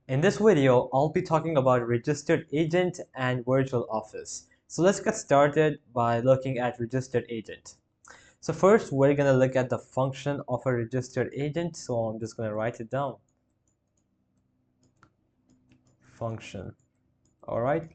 In this video, I'll be talking about registered agent and virtual office. So let's get started by looking at registered agent. So first, we're going to look at the function of a registered agent. So I'm just going to write it down. Function. All right.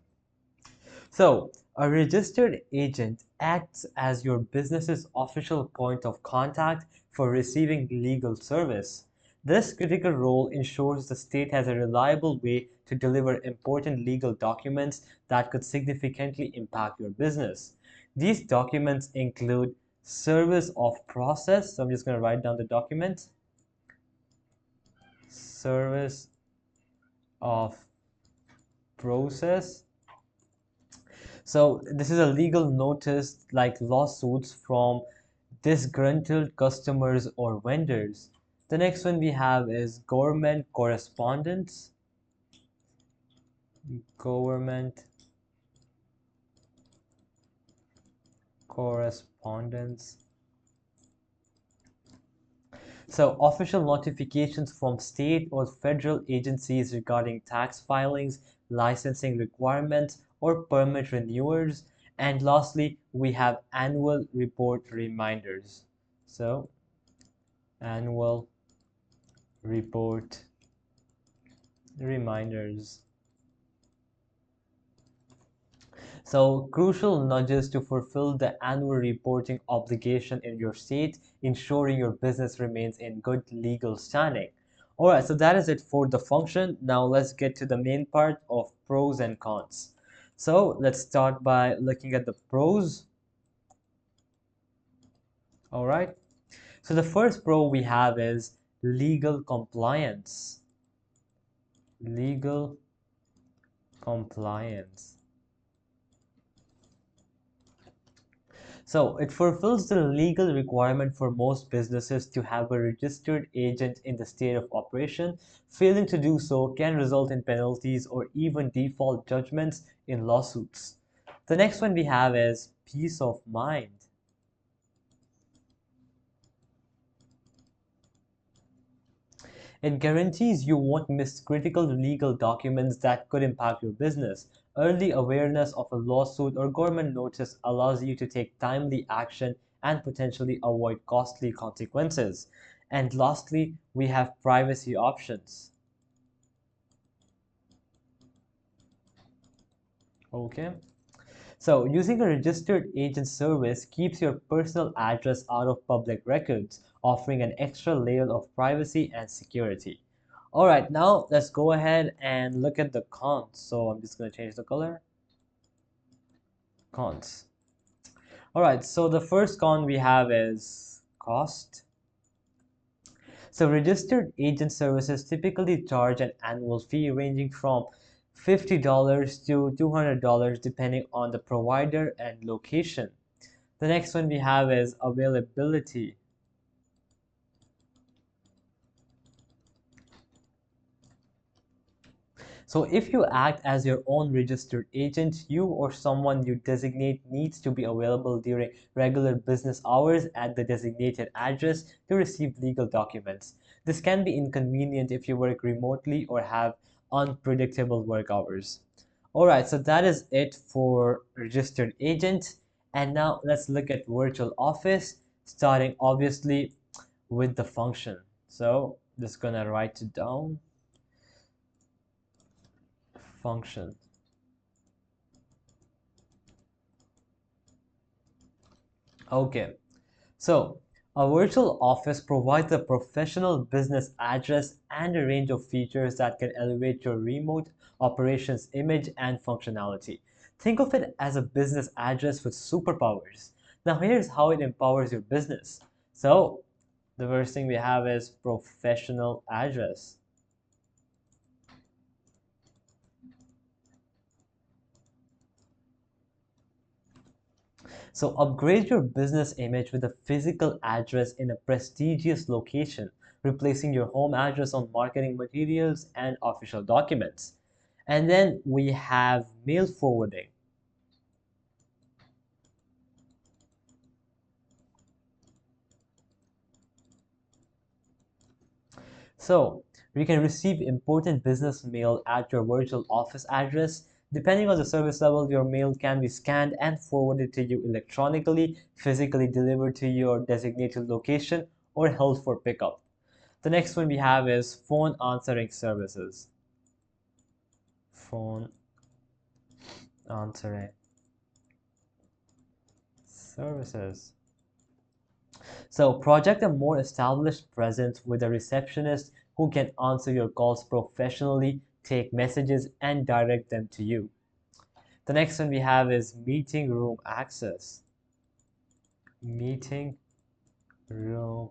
So a registered agent acts as your business's official point of contact for receiving legal service. This critical role ensures the state has a reliable way to deliver important legal documents that could significantly impact your business. These documents include service of process. So I'm just going to write down the document. Service of process. So this is a legal notice like lawsuits from disgruntled customers or vendors. The next one we have is government correspondence. Government correspondence. So official notifications from state or federal agencies regarding tax filings, licensing requirements, or permit renewals. And lastly, we have annual report reminders. So annual report reminders. So crucial nudges to fulfill the annual reporting obligation in your state, ensuring your business remains in good legal standing. Alright, so that is it for the function. Now let's get to the main part of pros and cons. So let's start by looking at the pros. Alright, so the first pro we have is legal compliance. Legal compliance. So it fulfills the legal requirement for most businesses to have a registered agent in the state of operation. Failing to do so can result in penalties or even default judgments in lawsuits. The next one we have is peace of mind. It guarantees you won't miss critical legal documents that could impact your business. Early awareness of a lawsuit or government notice allows you to take timely action and potentially avoid costly consequences. And lastly, we have privacy options. Okay. So, using a registered agent service keeps your personal address out of public records, offering an extra layer of privacy and security. All right, now let's go ahead and look at the cons. So I'm just going to change the color. Cons. All right, so the first con we have is cost. So registered agent services typically charge an annual fee ranging from $50 to $200 depending on the provider and location. The next one we have is availability. So if you act as your own registered agent, you or someone you designate needs to be available during regular business hours at the designated address to receive legal documents. This can be inconvenient if you work remotely or have unpredictable work hours. Alright, so that is it for registered agent. And now let's look at virtual office, starting obviously with the function. So just gonna write it down. Function. Okay, so a virtual office provides a professional business address and a range of features that can elevate your remote operations image and functionality. Think of it as a business address with superpowers. Now here's how it empowers your business. So the first thing we have is professional address. So upgrade your business image with a physical address in a prestigious location, replacing your home address on marketing materials and official documents. And then we have mail forwarding. So You can receive important business mail at your virtual office address. Depending on the service level, your mail can be scanned and forwarded to you electronically, physically delivered to your designated location, or held for pickup. The next one we have is phone answering services. Phone answering services. So project a more established presence with a receptionist who can answer your calls professionally, take messages, and direct them to you. The next one we have is meeting room access. Meeting room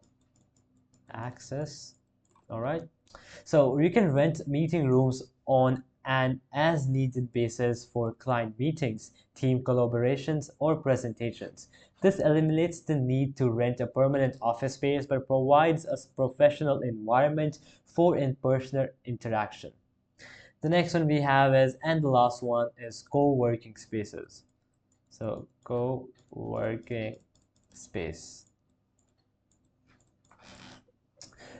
access. All right. So you can rent meeting rooms on an as needed basis for client meetings, team collaborations, or presentations. This eliminates the need to rent a permanent office space but provides a professional environment for in-person interaction. The next one we have is, and the last one is co-working spaces. So co-working space.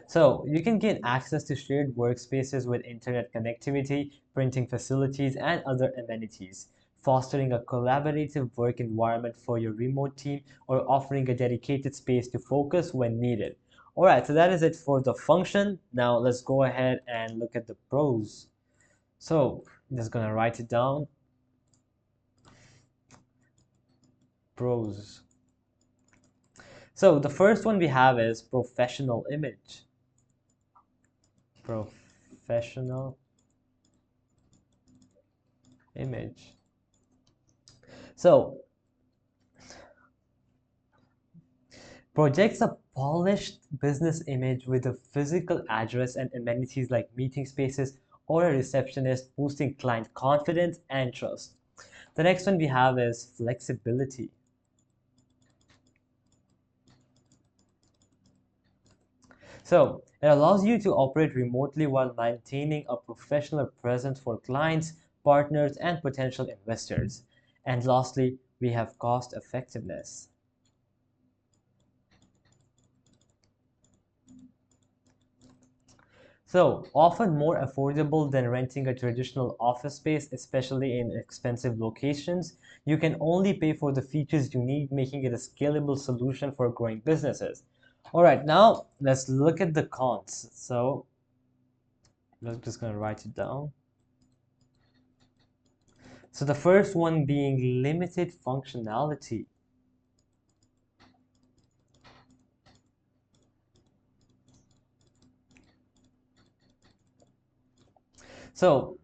So you can gain access to shared workspaces with internet connectivity, printing facilities, and other amenities, fostering a collaborative work environment for your remote team or offering a dedicated space to focus when needed. All right, so that is it for the function. Now let's go ahead and look at the pros. So I'm just gonna write it down. Pros. So the first one we have is professional image. Professional image. So projects a polished business image with a physical address and amenities like meeting spaces or a receptionist, boosting client confidence and trust. The next one we have is flexibility. So it allows you to operate remotely while maintaining a professional presence for clients, partners, and potential investors. And lastly, we have cost effectiveness. So, often more affordable than renting a traditional office space, especially in expensive locations. You can only pay for the features you need, making it a scalable solution for growing businesses. All right, now let's look at the cons. So, I'm just going to write it down. So, the first one being limited functionality. So,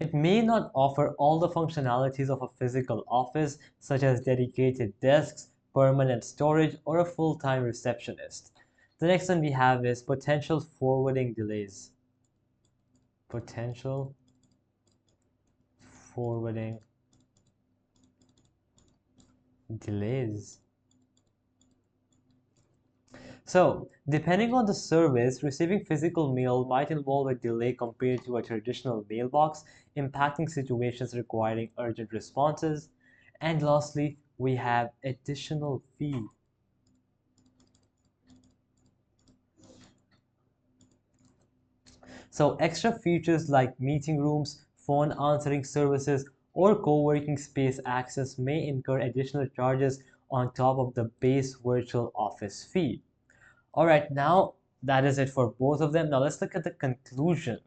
it may not offer all the functionalities of a physical office, such as dedicated desks, permanent storage, or a full-time receptionist. The next one we have is potential forwarding delays. Potential forwarding delays. So, depending on the service, receiving physical mail might involve a delay compared to a traditional mailbox, impacting situations requiring urgent responses. And lastly, we have additional fee. So extra features like meeting rooms, phone answering services, or co-working space access may incur additional charges on top of the base virtual office fee. All right, now that is it for both of them. Now let's look at the conclusion.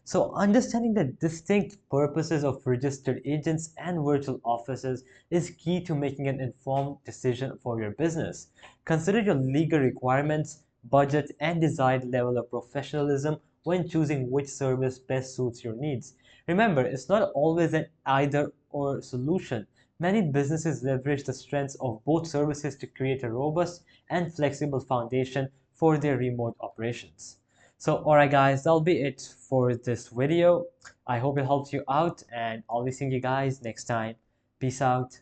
So understanding the distinct purposes of registered agents and virtual offices is key to making an informed decision for your business. Consider your legal requirements, budget, and desired level of professionalism when choosing which service best suits your needs. Remember, it's not always an either or solution. Many businesses leverage the strengths of both services to create a robust and flexible foundation for their remote operations. So, alright guys, that'll be it for this video. I hope it helped you out and I'll be seeing you guys next time. Peace out.